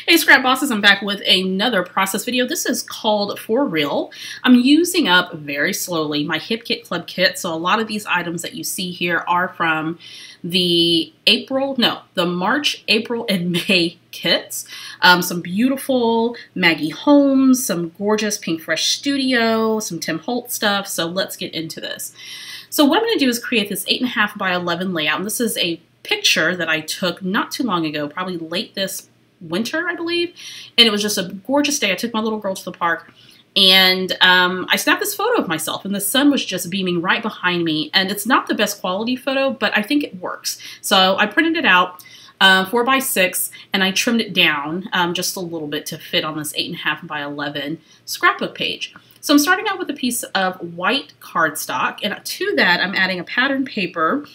Hey Scrap Bosses, I'm back with another process video. This is called For Real. I'm using up very slowly my Hip Kit Club kit. So a lot of these items that you see here are from the March, April, and May kits. Some beautiful Maggie Holmes, some gorgeous Pink Fresh Studio, some Tim Holtz stuff. So let's get into this. So what I'm going to do is create this 8.5 by 11 layout. And this is a picture that I took not too long ago, probably late this winter, I believe. And it was just a gorgeous day. I took my little girl to the park and I snapped this photo of myself and the sun was just beaming right behind me. And it's not the best quality photo, but I think it works. So I printed it out 4 by 6 and I trimmed it down just a little bit to fit on this 8.5 by 11 scrapbook page. So I'm starting out with a piece of white cardstock, and to that I'm adding a pattern paper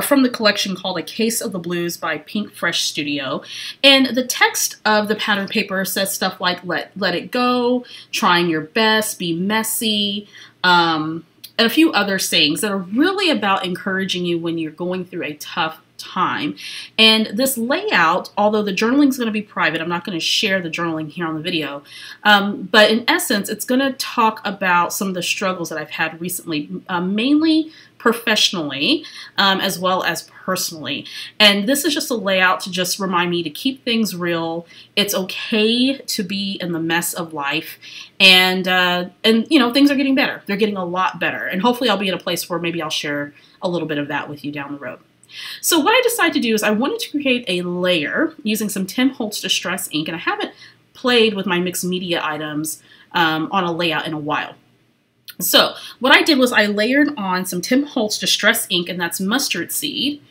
from the collection called A Case of the Blues by Pink Fresh Studio. And the text of the pattern paper says stuff like let it go, trying your best, be messy, and a few other sayings that are really about encouraging you when you're going through a tough time. And this layout, although the journaling is going to be private, I'm not going to share the journaling here on the video, but in essence it's going to talk about some of the struggles that I've had recently, mainly professionally as well as personally. And this is just a layout to just remind me to keep things real. It's okay to be in the mess of life, and you know, things are getting better. They're getting a lot better, and hopefully I'll be in a place where maybe I'll share a little bit of that with you down the road. So what I decided to do is I wanted to create a layer using some Tim Holtz Distress ink, and I haven't played with my mixed media items on a layout in a while. So what I did was I layered on some Tim Holtz Distress ink, and that's mustard seed.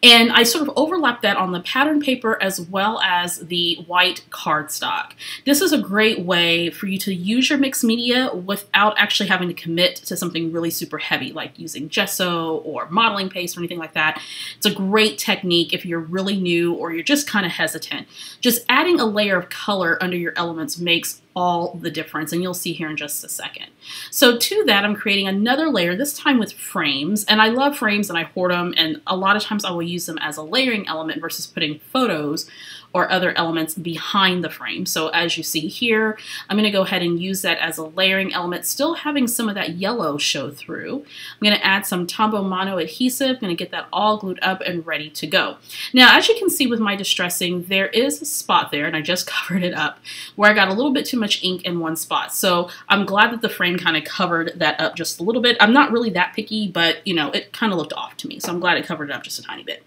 And I sort of overlapped that on the pattern paper as well as the white cardstock. This is a great way for you to use your mixed media without actually having to commit to something really super heavy, like using gesso or modeling paste or anything like that. It's a great technique if you're really new or you're just kind of hesitant. Just adding a layer of color under your elements makes all the difference, and you'll see here in just a second. So to that, I'm creating another layer, this time with frames, and I love frames and I hoard them, and a lot of times I will use them as a layering element versus putting photos or other elements behind the frame. So as you see here, I'm going to go ahead and use that as a layering element, still having some of that yellow show through. I'm going to add some Tombow mono adhesive. I'm going to get that all glued up and ready to go. Now, as you can see with my distressing, there is a spot there, and I just covered it up, where I got a little bit too much ink in one spot. So I'm glad that the frame kind of covered that up just a little bit. I'm not really that picky, but you know, it kind of looked off to me. So I'm glad it covered it up just a tiny bit.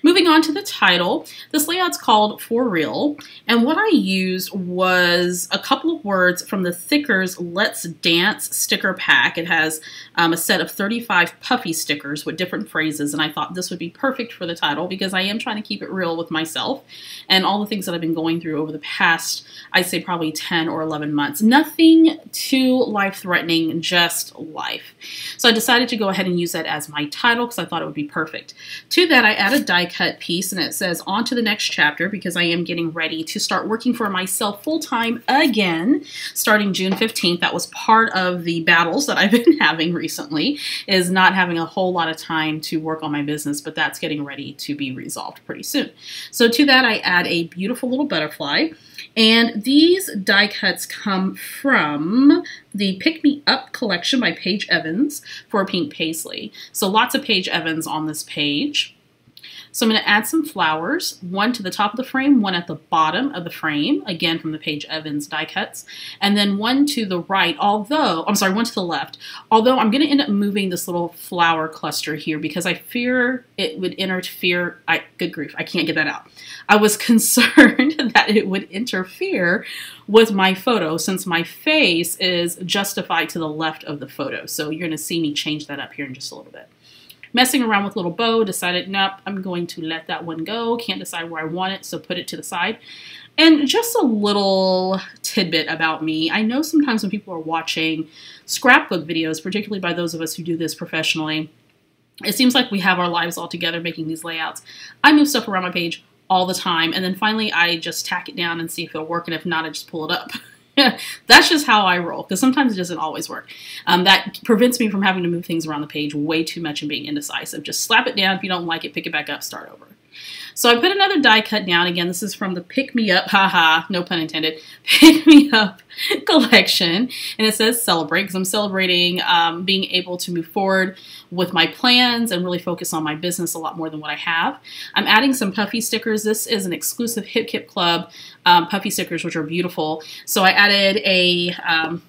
Moving on to the title, this layout's called For Real, and what I used was a couple of words from the Thickers Let's Dance sticker pack. It has a set of 35 puffy stickers with different phrases, and I thought this would be perfect for the title because I am trying to keep it real with myself and all the things that I've been going through over the past, I'd say probably 10 or 11 months. Nothing too life-threatening, just life. So I decided to go ahead and use that as my title because I thought it would be perfect. To that, I added die cut piece, and it says on to the next chapter because I am getting ready to start working for myself full-time again starting June 15th. That was part of the battles that I've been having recently, is not having a whole lot of time to work on my business, but that's getting ready to be resolved pretty soon. So to that, I add a beautiful little butterfly, and these die cuts come from the Pick Me Up collection by Paige Evans for Pink Paisley. So lots of Paige Evans on this page. So I'm going to add some flowers, one to the top of the frame, one at the bottom of the frame, again from the Paige Evans die cuts, and then one to the right, one to the left. Although I'm going to end up moving this little flower cluster here because I fear it would interfere. Good grief, I can't get that out. I was concerned that it would interfere with my photo since my face is justified to the left of the photo. So you're going to see me change that up here in just a little bit. Messing around with little bow, decided, nope, I'm going to let that one go. Can't decide where I want it, so put it to the side. And just a little tidbit about me. I know sometimes when people are watching scrapbook videos, particularly by those of us who do this professionally, it seems like we have our lives all together making these layouts. I move stuff around my page all the time, and then finally I just tack it down and see if it'll work, and if not, I just pull it up. That's just how I roll, because sometimes it doesn't always work. That prevents me from having to move things around the page way too much and being indecisive. Just slap it down. If you don't like it, pick it back up, start over. So I put another die cut down. Again, this is from the Pick Me Up, haha, no pun intended, Pick Me Up collection. And it says celebrate, because I'm celebrating being able to move forward with my plans and really focus on my business a lot more than what I have. I'm adding some puffy stickers. This is an exclusive Hip Kip Club puffy stickers, which are beautiful. So I added a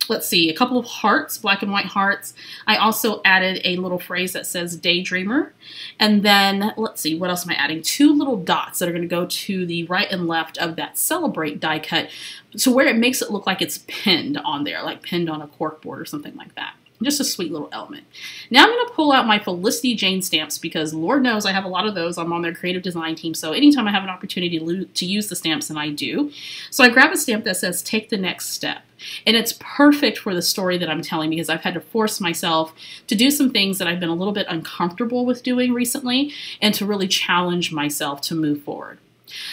let's see, a couple of hearts, black and white hearts. I also added a little phrase that says Daydreamer. And then, let's see, what else am I adding? 2 little dots that are going to go to the right and left of that Celebrate die cut, to where it makes it look like it's pinned on there, like pinned on a cork board or something like that. Just a sweet little element. Now I'm going to pull out my Felicity Jane stamps, because Lord knows I have a lot of those. I'm on their creative design team, so anytime I have an opportunity to use the stamps, and I do. So I grab a stamp that says Take the Next Step. And it's perfect for the story that I'm telling, because I've had to force myself to do some things that I've been a little bit uncomfortable with doing recently, and to really challenge myself to move forward.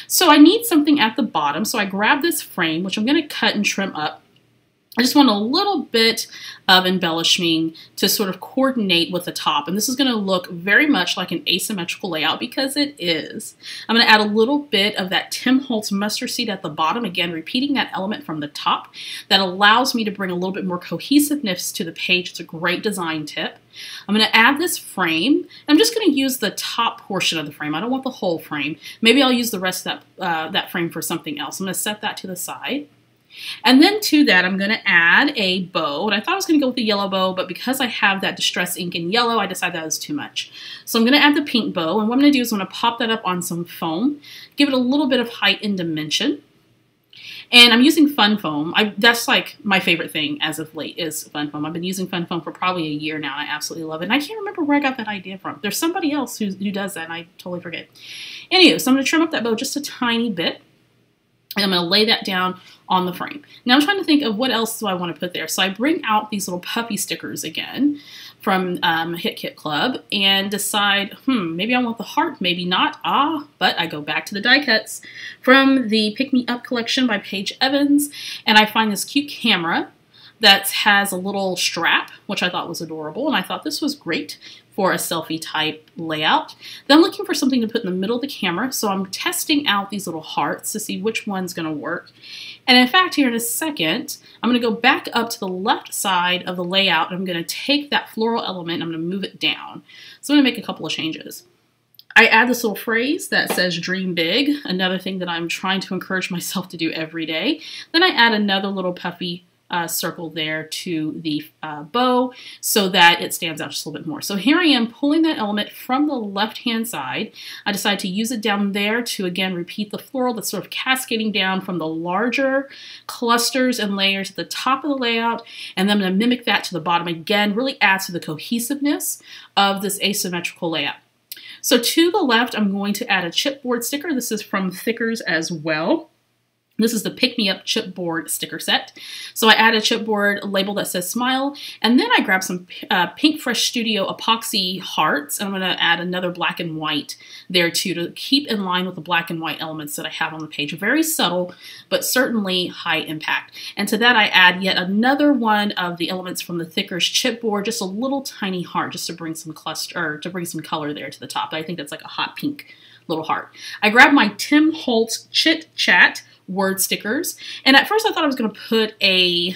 So I need something at the bottom, so I grab this frame, which I'm going to cut and trim up. I just want a little bit of embellishing to sort of coordinate with the top. And this is going to look very much like an asymmetrical layout, because it is. I'm going to add a little bit of that Tim Holtz mustard seed at the bottom, again repeating that element from the top. That allows me to bring a little bit more cohesiveness to the page. It's a great design tip. I'm going to add this frame. I'm just going to use the top portion of the frame. I don't want the whole frame. Maybe I'll use the rest of that frame for something else. I'm going to set that to the side. And then to that, I'm going to add a bow. And I thought I was going to go with the yellow bow, but because I have that distress ink in yellow, I decided that was too much. So I'm going to add the pink bow. And what I'm going to do is I'm going to pop that up on some foam, give it a little bit of height and dimension. And I'm using fun foam. That's like my favorite thing as of late, is fun foam. I've been using fun foam for probably a year now, and I absolutely love it. And I can't remember where I got that idea from. There's somebody else who does that, and I totally forget. Anyway, so I'm going to trim up that bow just a tiny bit. And I'm going to lay that down on the frame. Now I'm trying to think of what else do I want to put there. So I bring out these little puffy stickers again from Hip Kip Club and decide, maybe I want the heart, maybe not. But I go back to the die cuts from the Pick Me Up collection by Paige Evans, and I find this cute camera that has a little strap, which I thought was adorable, and I thought this was great for a selfie type layout. Then I'm looking for something to put in the middle of the camera, so I'm testing out these little hearts to see which one's going to work. And in fact, here in a second, I'm going to go back up to the left side of the layout, and I'm going to take that floral element and I'm going to move it down. So I'm going to make a couple of changes. I add this little phrase that says dream big, another thing that I'm trying to encourage myself to do every day. Then I add another little puffy circle there to the bow, so that it stands out just a little bit more. So here I am pulling that element from the left hand side. I decided to use it down there to again repeat the floral that's sort of cascading down from the larger clusters and layers at the top of the layout, and then I'm going to mimic that to the bottom. Again, really adds to the cohesiveness of this asymmetrical layout. So to the left, I'm going to add a chipboard sticker. This is from Thickers as well. This is the Pick Me Up chipboard sticker set. So I add a chipboard label that says smile, and then I grab some Pink Fresh Studio epoxy hearts, and I'm going to add another black and white there too, to keep in line with the black and white elements that I have on the page. Very subtle, but certainly high impact. And to that I add yet another one of the elements from the Thickers chipboard, just a little tiny heart, just to bring some color there to the top. I think that's like a hot pink little heart. I grab my Tim Holtz Chit Chat word stickers, and at first I thought I was going to put a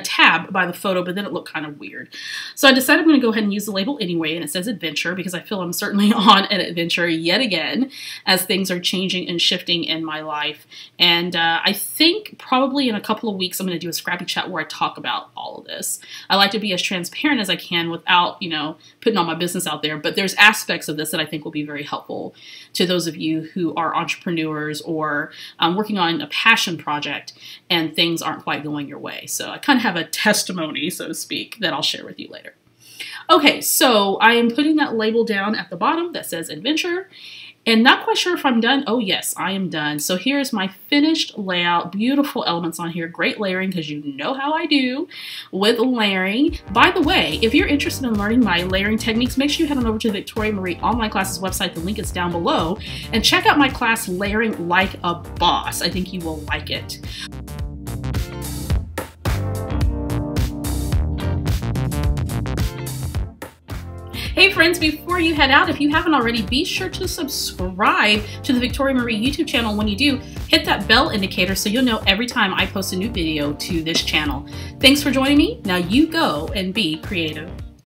tab by the photo, but then it looked kind of weird. So I decided I'm going to go ahead and use the label anyway, and it says adventure, because I feel I'm certainly on an adventure yet again as things are changing and shifting in my life. And I think probably in a couple of weeks I'm going to do a Scrappy chat where I talk about all of this. I like to be as transparent as I can without, putting all my business out there, but there's aspects of this that I think will be very helpful to those of you who are entrepreneurs or working on a passion project and things aren't quite going your way. So I kind of have a testimony, so to speak, that I'll share with you later. Okay, so I am putting that label down at the bottom that says adventure, and not quite sure if I'm done. Oh yes, I am done. So here's my finished layout. Beautiful elements on here. Great layering, because you know how I do with layering. By the way, if you're interested in learning my layering techniques, make sure you head on over to the Victoria Marie Online Classes website. The link is down below. And check out my class, Layering Like a Boss. I think you will like it. Hey friends, before you head out, if you haven't already, be sure to subscribe to the Victoria Marie YouTube channel. When you do, hit that bell indicator so you'll know every time I post a new video to this channel. Thanks for joining me. Now you go and be creative.